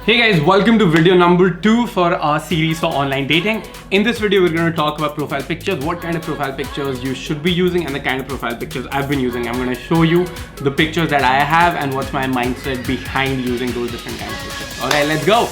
Hey guys, welcome to video number 2 for our series for online dating. In this video, we're going to talk about profile pictures, what kind of profile pictures you should be using and the kind of profile pictures I've been using. I'm going to show you the pictures that I have and what's my mindset behind using those different kinds of pictures. Alright, let's go.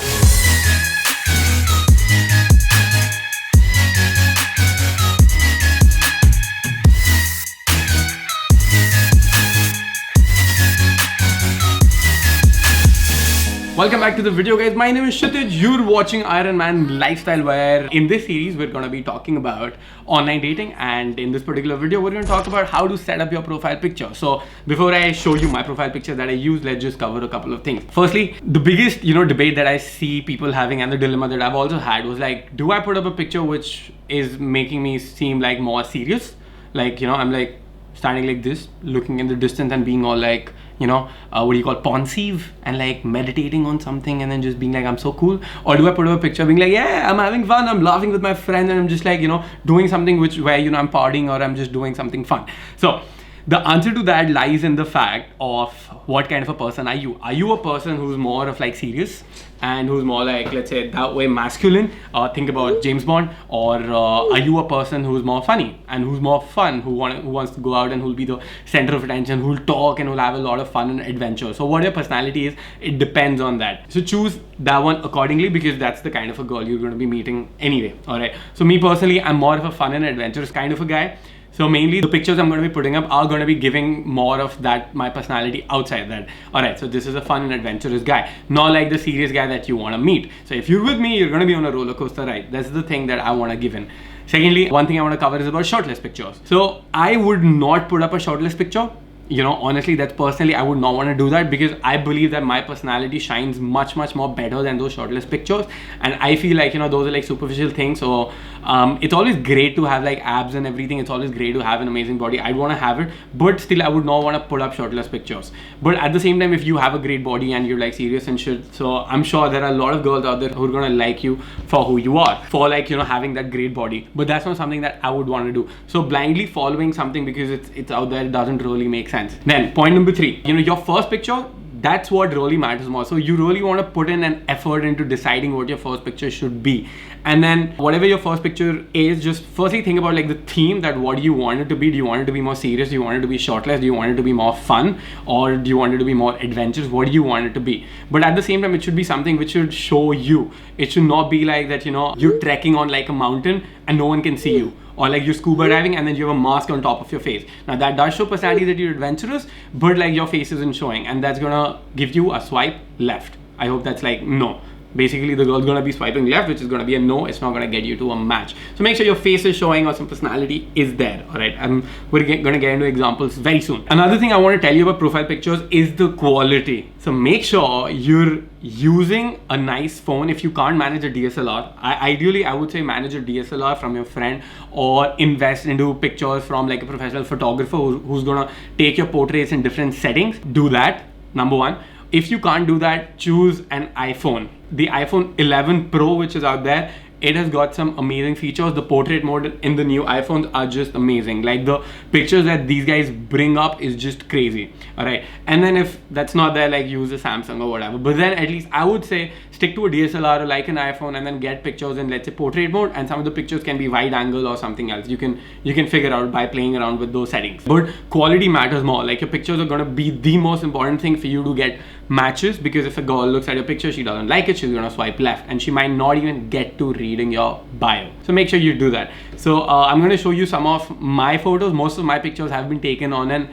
Welcome back to the video, guys. My name is Kshitij. You're watching Iron Man Lifestyle, where in this series we're going to be talking about online dating, and in this particular video we're going to talk about how to set up your profile picture. So before I show you my profile picture that I use, let's just cover a couple of things. Firstly, the biggest debate that I see people having, and the dilemma that I've also had, was like, do I put up a picture which is making me seem like more serious? Like, I'm like standing like this, looking in the distance and being all like, what do you call, pensive, and like meditating on something and then just being like, I'm so cool? Or do I put up a picture being like, yeah, I'm having fun, I'm laughing with my friends, and I'm just like, doing something where I'm partying, or I'm just doing something fun? So the answer to that lies in the fact of what kind of a person are you? Are you a person who's more of like serious and who's more like, let's say, that way masculine? Think about James Bond. Or are you a person who's more funny and who's more fun, who wants to go out and who'll be the center of attention, who'll talk and who'll have a lot of fun and adventure? So what your personality is, it depends on that. So choose that one accordingly, because that's the kind of a girl you're going to be meeting anyway. All right. So me personally, I'm more of a fun and adventurous kind of a guy. So mainly the pictures I'm going to be putting up are going to be giving more of that, my personality outside that. Alright, so this is a fun and adventurous guy, not like the serious guy that you want to meet. So if you're with me, you're going to be on a roller coaster ride. That's the thing that I want to give in. Secondly, one thing I want to cover is about shortlist pictures. So I would not put up a shortlist picture. Honestly, that's personally, I would not want to do that, because I believe that my personality shines much more better than those shortlist pictures. And I feel like, those are like superficial things. So it's always great to have like abs and everything. It's always great to have an amazing body. I'd want to have it, but still I would not want to put up shortlist pictures. But at the same time, if you have a great body and you're like serious and shit, so I'm sure there are a lot of girls out there who are going to like you for who you are, for like, having that great body. But that's not something that I would want to do. So blindly following something because it's out there, it doesn't really make sense. Then point number 3, your first picture, that's what really matters more. So you really want to put in an effort into deciding what your first picture should be. And then whatever your first picture is, just firstly think about like the theme, that what do you want it to be? Do you want it to be more serious? Do you want it to be shortlist? Do you want it to be more fun? Or do you want it to be more adventurous? What do you want it to be? But at the same time, it should be something which should show you. It should not be like that, you're trekking on like a mountain and no one can see you. Or like you're scuba diving and then you have a mask on top of your face. Now that does show personality that you're adventurous, but like your face isn't showing, and that's gonna give you a swipe left. I hope that's like no. Basically the girl's gonna be swiping left, which is gonna be a no. It's not gonna get you to a match. So make sure your face is showing or some personality is there. All right, we're gonna get into examples very soon. Another thing I want to tell you about profile pictures is the quality. So make sure you're using a nice phone. If you can't manage a DSLR, ideally I would say manage a DSLR from your friend, or invest into pictures from like a professional photographer who's gonna take your portraits in different settings. Do that, number 1. If you can't do that, choose an iPhone. The iPhone 11 Pro, which is out there, it has got some amazing features. The portrait mode in the new iPhones are just amazing. Like the pictures that these guys bring up is just crazy. All right. And then if that's not there, like use a Samsung or whatever. But then at least I would say stick to a DSLR or like an iPhone, and then get pictures in, let's say, portrait mode. And some of the pictures can be wide angle or something else. You can figure out by playing around with those settings. But quality matters more. Like your pictures are going to be the most important thing for you to get matches, because if a girl looks at your picture, she doesn't like it, she's going to swipe left, and she might not even get to reading your bio. So make sure you do that. So I'm going to show you some of my photos. Most of my pictures have been taken on an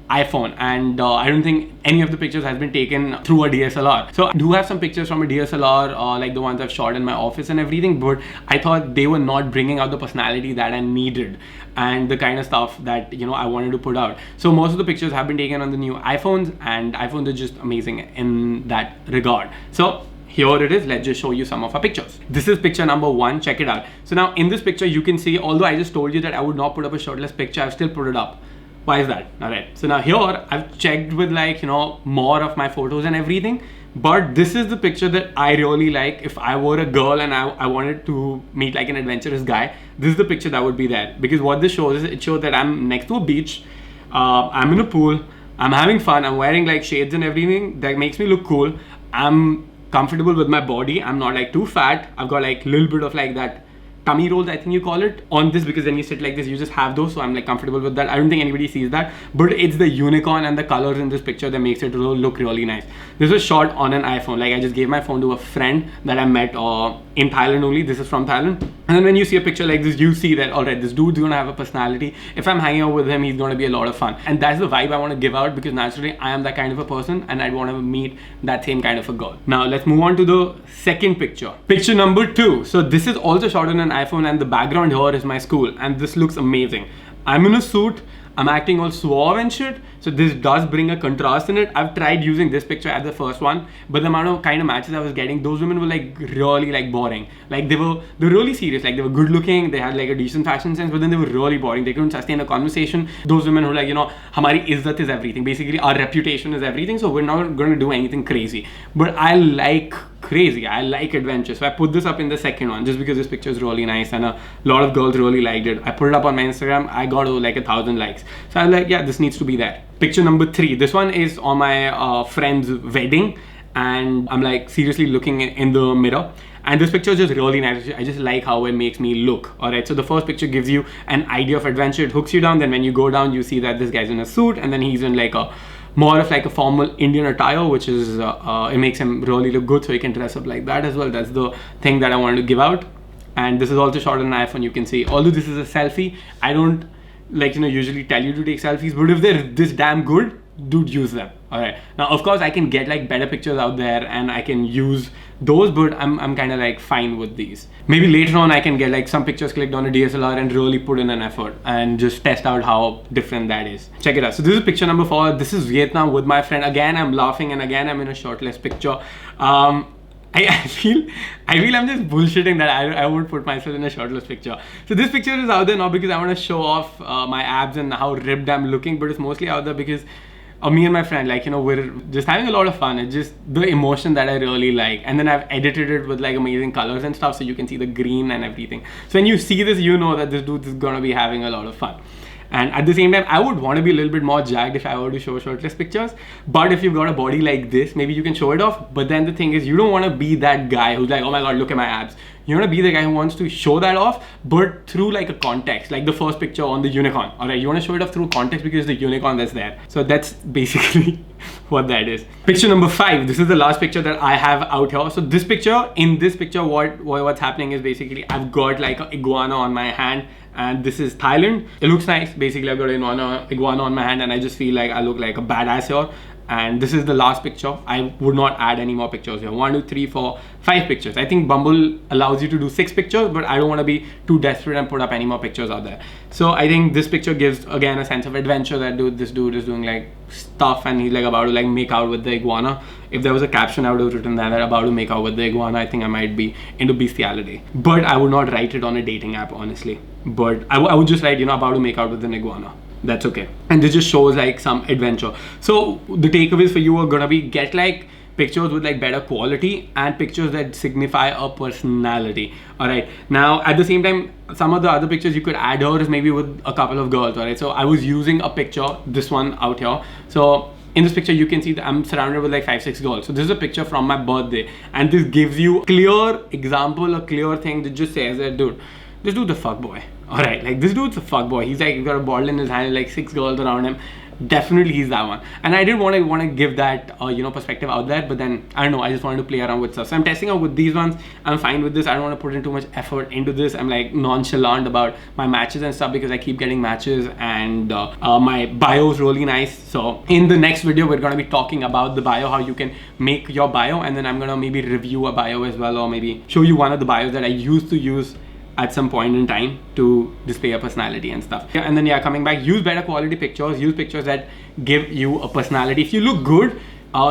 iPhone, and I don't think any of the pictures has been taken through a DSLR. So I do have some pictures from a DSLR, like the ones I've shot in my office and everything, but I thought they were not bringing out the personality that I needed and the kind of stuff that I wanted to put out. So most of the pictures have been taken on the new iPhones, and iPhones are just amazing in that regard. So here it is. Let's just show you some of our pictures. This is picture number 1. Check it out. So now in this picture, you can see, although I just told you that I would not put up a shirtless picture, I've still put it up. Why is that? All right. So now here I've checked with like, more of my photos and everything. But this is the picture that I really like. If I were a girl and I wanted to meet like an adventurous guy, this is the picture that would be there. Because what this shows is, it shows that I'm next to a beach, I'm in a pool, I'm having fun, I'm wearing like shades and everything that makes me look cool. I'm comfortable with my body. I'm not like too fat. I've got like a little bit of like that tummy rolls, I think you call it, on this, because then you sit like this, you just have those. So I'm like comfortable with that. I don't think anybody sees that, but it's the unicorn and the colors in this picture that makes it look really nice. This was shot on an iPhone. Like I just gave my phone to a friend that I met in Thailand only. This is from Thailand. And then when you see a picture like this, you see that, all right, this dude's gonna have a personality. If I'm hanging out with him, he's gonna be a lot of fun. And that's the vibe I want to give out, because naturally I am that kind of a person and I'd want to meet that same kind of a girl. Now let's move on to the second picture. Picture number 2. So this is also shot on an iPhone, and the background here is my school, and this looks amazing. I'm in a suit. I'm acting all suave and shit, so this does bring a contrast in it. I've tried using this picture as the first one, but the amount of kind of matches I was getting, those women were like really like boring. Like they were really serious. Like they were good looking, they had like a decent fashion sense, but then they were really boring. They couldn't sustain a conversation. Those women who were like, you know, hamari izzat is everything. Basically, our reputation is everything, so we're not going to do anything crazy. But I like crazy. I like adventure. So I put this up in the second one just because this picture is really nice and a lot of girls really liked it. I put it up on my Instagram. I got like 1,000 likes. So I was like, yeah, this needs to be there. Picture number 3. This one is on my friend's wedding, and I'm like seriously looking in the mirror. And this picture is just really nice. I just like how it makes me look. Alright, so the first picture gives you an idea of adventure. It hooks you down. Then when you go down, you see that this guy's in a suit, and then he's in like a more of like a formal Indian attire, which is it makes him really look good, so he can dress up like that as well. That's the thing that I wanted to give out. And this is also shot on an iPhone. You can see, although this is a selfie, I don't like, you know, usually tell you to take selfies, but if they're this damn good, dude, use them. All right, now of course I can get like better pictures out there and I can use those, but I'm kind of like fine with these. Maybe later on I can get like some pictures clicked on a DSLR and really put in an effort and just test out how different that is. Check it out. So this is picture number 4. This is Vietnam with my friend. Again, I'm laughing, and again I'm in a shirtless picture. I feel I'm just bullshitting that I would put myself in a shirtless picture. So this picture is out there not because I want to show off my abs and how ripped I'm looking, but it's mostly out there because me and my friend, like, you know, we're just having a lot of fun. It's just the emotion that I really like. And then I've edited it with like amazing colors and stuff, so you can see the green and everything. So when you see this, you know that this dude is gonna be having a lot of fun. And at the same time, I would want to be a little bit more jacked if I were to show shirtless pictures. But if you've got a body like this, maybe you can show it off. But then the thing is, you don't want to be that guy who's like, oh my god, look at my abs. You want to be the guy who wants to show that off, but through like a context, like the first picture on the unicorn. Alright, you want to show it off through context because the unicorn that's there. So that's basically what that is. Picture number 5. This is the last picture that I have out here. So this picture, what's happening is basically I've got like an iguana on my hand. And this is Thailand. It looks nice. Basically, I've got an iguana on my hand, and I just feel like I look like a badass here. And this is the last picture. I would not add any more pictures here. 1, 2, 3, 4, 5 pictures. I think Bumble allows you to do 6 pictures, but I don't want to be too desperate and put up any more pictures out there. So I think this picture gives again a sense of adventure that this dude is doing like stuff, and he's like about to like make out with the iguana. If there was a caption, I would have written that about to make out with the iguana. I think I might be into bestiality, but I would not write it on a dating app, honestly. But I would just write, you know, about to make out with an iguana. That's okay. And this just shows like some adventure. So the takeaways for you are gonna be get like pictures with like better quality and pictures that signify a personality. All right, now at the same time, some of the other pictures you could add here is maybe with a couple of girls. All right, so I was using a picture, this one out here. So in this picture, you can see that I'm surrounded with like 5-6 girls. So this is a picture from my birthday, and this gives you a clear example, a clear thing that just says that, dude, this dude's a fuckboy. Alright, like this dude's a fuckboy. He's like got a bottle in his hand, like 6 girls around him. Definitely he's that one. And I didn't want to give that you know, perspective out there, but then I don't know, I just wanted to play around with stuff. So I'm testing out with these ones. I'm fine with this. I don't want to put in too much effort into this. I'm like nonchalant about my matches and stuff because I keep getting matches, and my bio is really nice. So in the next video, we're going to be talking about the bio, how you can make your bio, and then I'm going to maybe review a bio as well, or maybe show you one of the bios that I used to use at some point in time to display a personality and stuff. Yeah, and then yeah, coming back, use better quality pictures, use pictures that give you a personality. If you look good,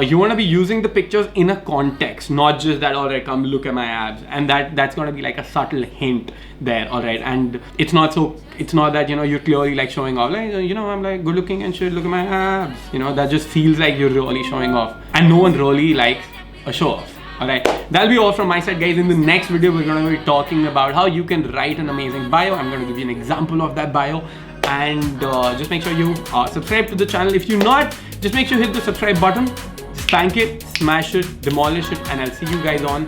you want to be using the pictures in a context, not just that, all right, come look at my abs, and that's going to be like a subtle hint there. All right, and it's not that, you know, you're clearly like showing off, like, you know, I'm like good looking and shit, look at my abs, you know, that just feels like you're really showing off, and no one really likes a show off. Alright, that'll be all from my side, guys. In the next video, we're going to be talking about how you can write an amazing bio. I'm going to give you an example of that bio. And just make sure you subscribe to the channel. If you're not, just make sure you hit the subscribe button. Just Spank it, smash it, demolish it, and I'll see you guys on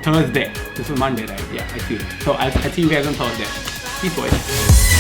Thursday. This is Monday, right? Yeah, I see it. So I'll see you guys on Thursday. Peace, boys.